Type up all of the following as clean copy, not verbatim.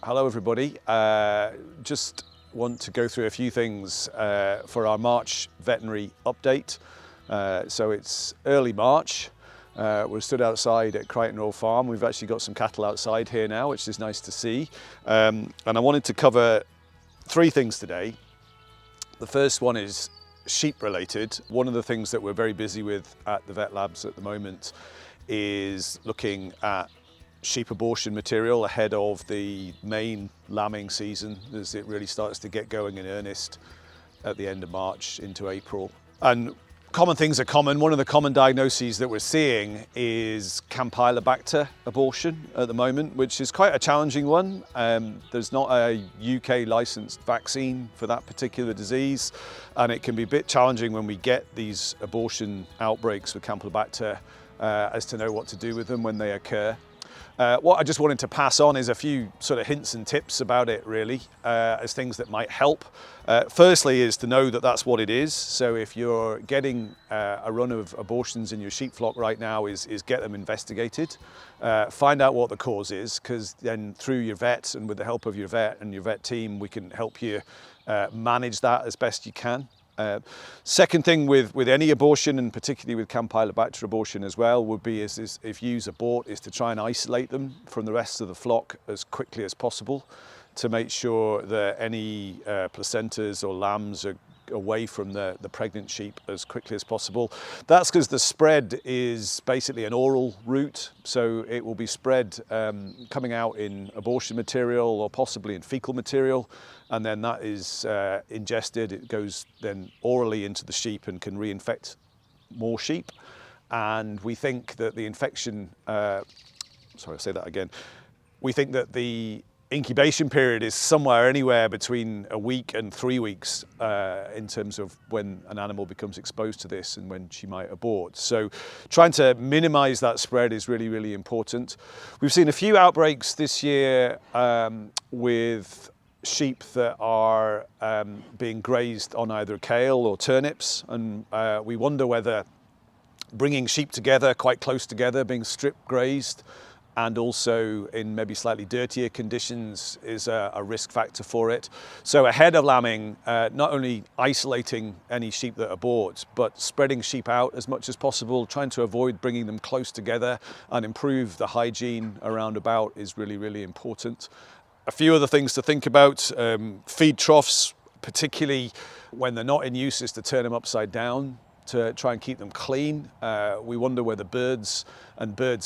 Hello everybody. Just want to go through a few things for our March veterinary update. So it's early March. We're stood outside at Crichton Road Farm. We've actually got some cattle outside here now, which is nice to see. And I wanted to cover three things today. The first one is sheep related. One of the things that we're very busy with at the vet labs at the moment is looking at sheep abortion material ahead of the main lambing season as it really starts to get going in earnest at the end of March into April. And common things are common. One of the common diagnoses that we're seeing is Campylobacter abortion at the moment, which is quite a challenging one. There's not a UK licensed vaccine for that particular disease, and it can be a bit challenging when we get these abortion outbreaks with Campylobacter as to know what to do with them when they occur. What I just wanted to pass on is a few sort of hints and tips about it really, as things that might help. Firstly is to know that that's what it is. So if you're getting a run of abortions in your sheep flock right now, is get them investigated. Find out what the cause is, because then through your vet and with the help of your vet and your vet team, we can help you manage that as best you can. Second thing with any abortion, and particularly with Campylobacter abortion as well, would be is if ewes abort, is to try and isolate them from the rest of the flock as quickly as possible to make sure that any placentas or lambs are away from the pregnant sheep as quickly as possible. That's because the spread is basically an oral route, so it will be spread coming out in abortion material or possibly in fecal material, and then that is ingested. It goes then orally into the sheep and can reinfect more sheep. And we think that the infection, sorry, I'll say that again. We think that the incubation period is somewhere anywhere between a week and 3 weeks in terms of when an animal becomes exposed to this and when she might abort. So trying to minimize that spread is really, really important. We've seen a few outbreaks this year with sheep that are being grazed on either kale or turnips, and we wonder whether bringing sheep together, quite close together, being strip grazed, and also in maybe slightly dirtier conditions is a risk factor for it. So ahead of lambing, not only isolating any sheep that abort, but spreading sheep out as much as possible, trying to avoid bringing them close together and improve the hygiene around about is really, really important. A few other things to think about, feed troughs, particularly when they're not in use, is to turn them upside down to try and keep them clean. We wonder whether birds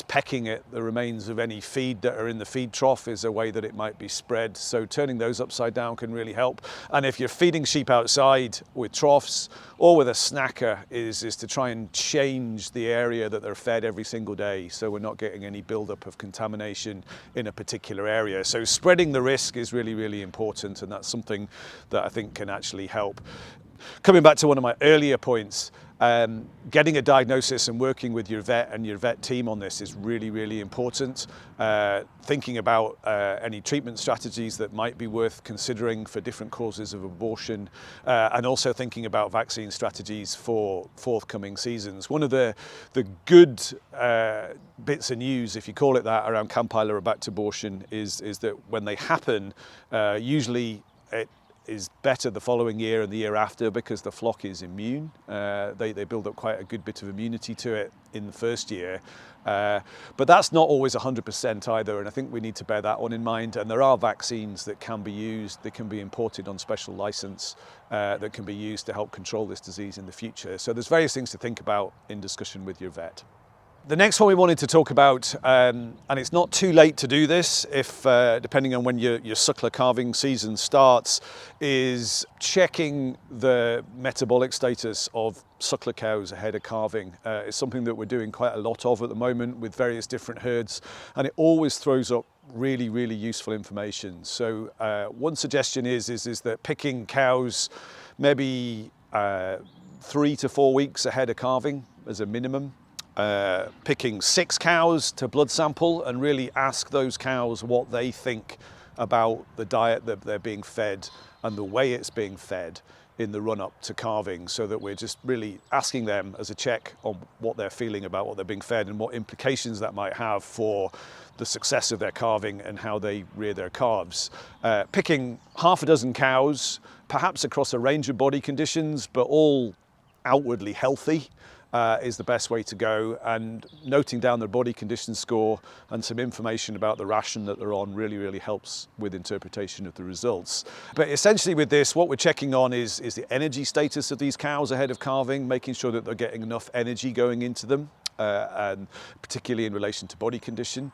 pecking at the remains of any feed that are in the feed trough is a way that it might be spread. So turning those upside down can really help. And if you're feeding sheep outside with troughs or with a snacker, is to try and change the area that they're fed every single day, so we're not getting any buildup of contamination in a particular area. So spreading the risk is really, really important, and that's something that I think can actually help. Coming back to one of my earlier points, getting a diagnosis and working with your vet and your vet team on this is really, really important. Thinking about any treatment strategies that might be worth considering for different causes of abortion, and also thinking about vaccine strategies for forthcoming seasons. One of the good bits of news, if you call it that, around Campylobacter abortion is that when they happen, usually it is better the following year and the year after because the flock is immune. They build up quite a good bit of immunity to it in the first year. But that's not always 100% either, and I think we need to bear that one in mind. And there are vaccines that can be used, that can be imported on special license, that can be used to help control this disease in the future. So there's various things to think about in discussion with your vet. The next one we wanted to talk about, and it's not too late to do this if depending on when your suckler calving season starts, is checking the metabolic status of suckler cows ahead of calving. It's something that we're doing quite a lot of at the moment with various different herds, and it always throws up really, really useful information. So one suggestion is that picking cows maybe 3 to 4 weeks ahead of calving as a minimum. Picking 6 cows to blood sample and really ask those cows what they think about the diet that they're being fed and the way it's being fed in the run-up to calving, so that we're just really asking them as a check on what they're feeling about what they're being fed and what implications that might have for the success of their calving and how they rear their calves. Picking half a dozen cows, perhaps across a range of body conditions, but all outwardly healthy, is the best way to go, and noting down their body condition score and some information about the ration that they're on really helps with interpretation of the results. But essentially with this, what we're checking on is the energy status of these cows ahead of calving, making sure that they're getting enough energy going into them, and particularly in relation to body condition.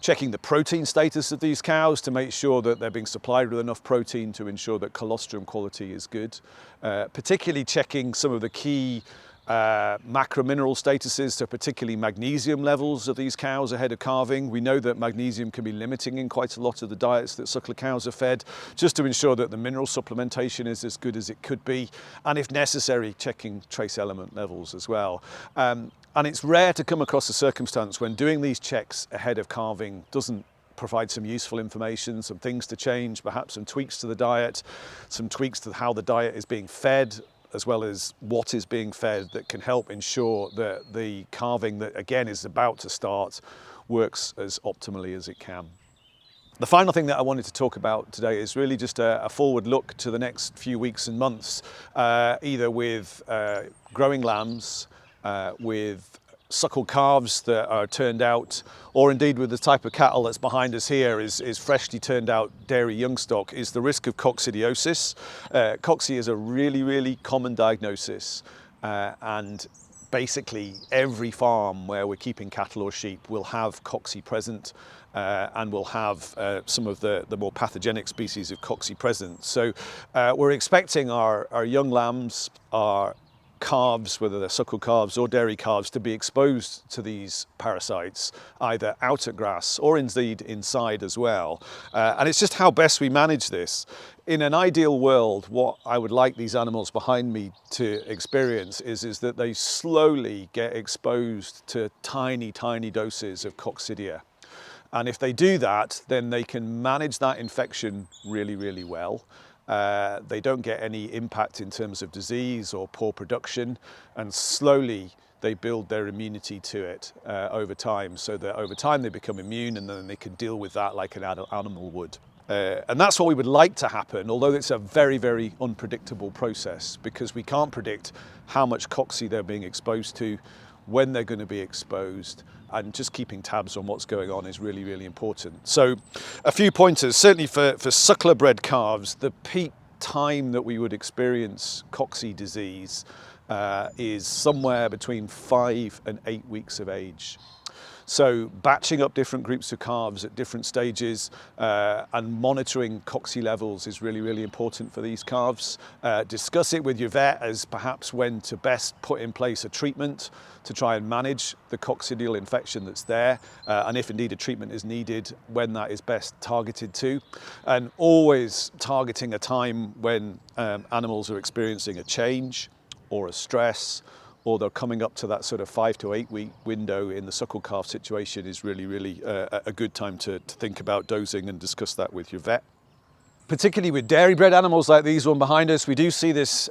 Checking the protein status of these cows to make sure that they're being supplied with enough protein to ensure that colostrum quality is good. Particularly checking some of the key macromineral statuses, so particularly magnesium levels of these cows ahead of calving. We know that magnesium can be limiting in quite a lot of the diets that suckler cows are fed, just to ensure that the mineral supplementation is as good as it could be, and if necessary, checking trace element levels as well. And it's rare to come across a circumstance when doing these checks ahead of calving doesn't provide some useful information, some things to change, perhaps some tweaks to the diet, some tweaks to how the diet is being fed, as well as what is being fed, that can help ensure that the calving that again is about to start works as optimally as it can. The final thing that I wanted to talk about today is really just a forward look to the next few weeks and months, either with growing lambs, with suckled calves that are turned out, or indeed with the type of cattle that's behind us here is freshly turned out dairy young stock, is the risk of coccidiosis. Cocci is a really common diagnosis, and basically every farm where we're keeping cattle or sheep will have cocci present, and will have some of the more pathogenic species of cocci present. So we're expecting our young lambs, our calves, whether they're suckle calves or dairy calves, to be exposed to these parasites, either out at grass or indeed inside as well. And it's just how best we manage this. In an ideal world, what I would like these animals behind me to experience is that they slowly get exposed to tiny doses of coccidia. And if they do that, then they can manage that infection really well. They don't get any impact in terms of disease or poor production, and slowly they build their immunity to it over time, so that over time they become immune, and then they can deal with that like an animal would. And that's what we would like to happen, although it's a very unpredictable process, because we can't predict how much cocci they're being exposed to, when they're going to be exposed, and just keeping tabs on what's going on is really important. So a few pointers, certainly for suckler bred calves, the peak time that we would experience cocci disease is somewhere between 5 and 8 weeks of age. So batching up different groups of calves at different stages and monitoring cocci levels is really important for these calves. Discuss it with your vet as perhaps when to best put in place a treatment to try and manage the coccidial infection that's there, and if indeed a treatment is needed, when that is best targeted to. And always targeting a time when animals are experiencing a change or a stress, or they're coming up to that sort of 5 to 8 week window in the suckle calf situation, is really a good time to think about dosing and discuss that with your vet. Particularly with dairy bred animals like these one behind us, we do see this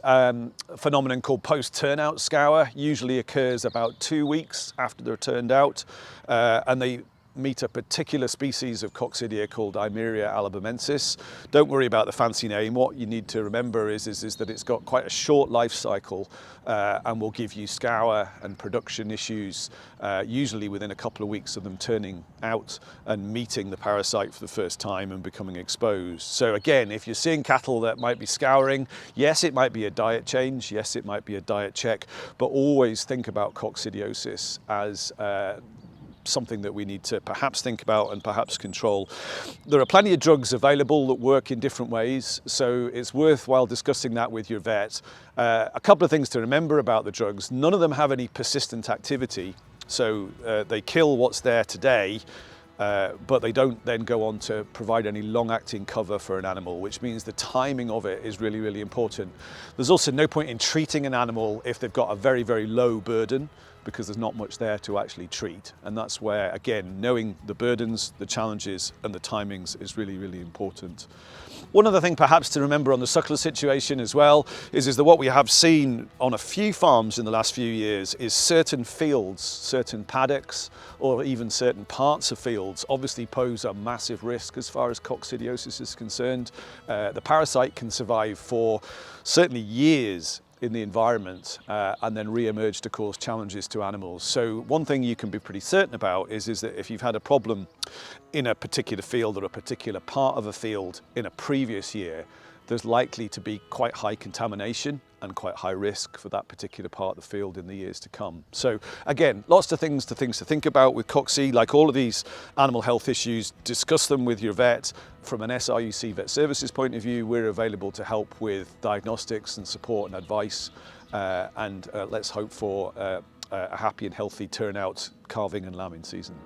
phenomenon called post-turnout scour. Usually occurs about 2 weeks after they're turned out, and they meet a particular species of coccidia called Eimeria alabamensis. Don't worry about the fancy name. What you need to remember is that it's got quite a short life cycle, and will give you scour and production issues, usually within a couple of weeks of them turning out and meeting the parasite for the first time and becoming exposed. So again, if you're seeing cattle that might be scouring, yes, it might be a diet change, yes, it might be a diet check, but always think about coccidiosis as something that we need to perhaps think about and perhaps control. There are plenty of drugs available that work in different ways, so it's worthwhile discussing that with your vet. A couple of things to remember about the drugs: none of them have any persistent activity, so they kill what's there today, but they don't then go on to provide any long-acting cover for an animal, which means the timing of it is really important. There's also no point in treating an animal if they've got a very low burden. because there's not much there to actually treat. And that's where, again, knowing the burdens, the challenges and the timings is really, really important. One other thing perhaps to remember on the suckler situation as well is that what we have seen on a few farms in the last few years is certain fields, certain paddocks, or even certain parts of fields obviously pose a massive risk as far as coccidiosis is concerned. The parasite can survive for certainly years in the environment and then re-emerge to cause challenges to animals. So one thing you can be pretty certain about is that if you've had a problem in a particular field or a particular part of a field in a previous year, there's likely to be quite high contamination and quite high risk for that particular part of the field in the years to come. So again, lots of things to think about with cocci. Like all of these animal health issues, discuss them with your vet. From an SRUC Vet Services point of view, we're available to help with diagnostics and support and advice. And let's hope for a happy and healthy turnout calving and lambing season.